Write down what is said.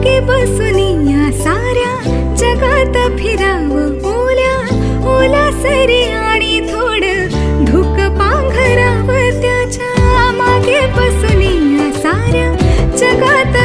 मागे बसून या साऱ्या जगात फिरावं ओल्या ओला सरी आणि थोडं धुक पांघरावं त्याच्या मागे बसून या साऱ्या जगात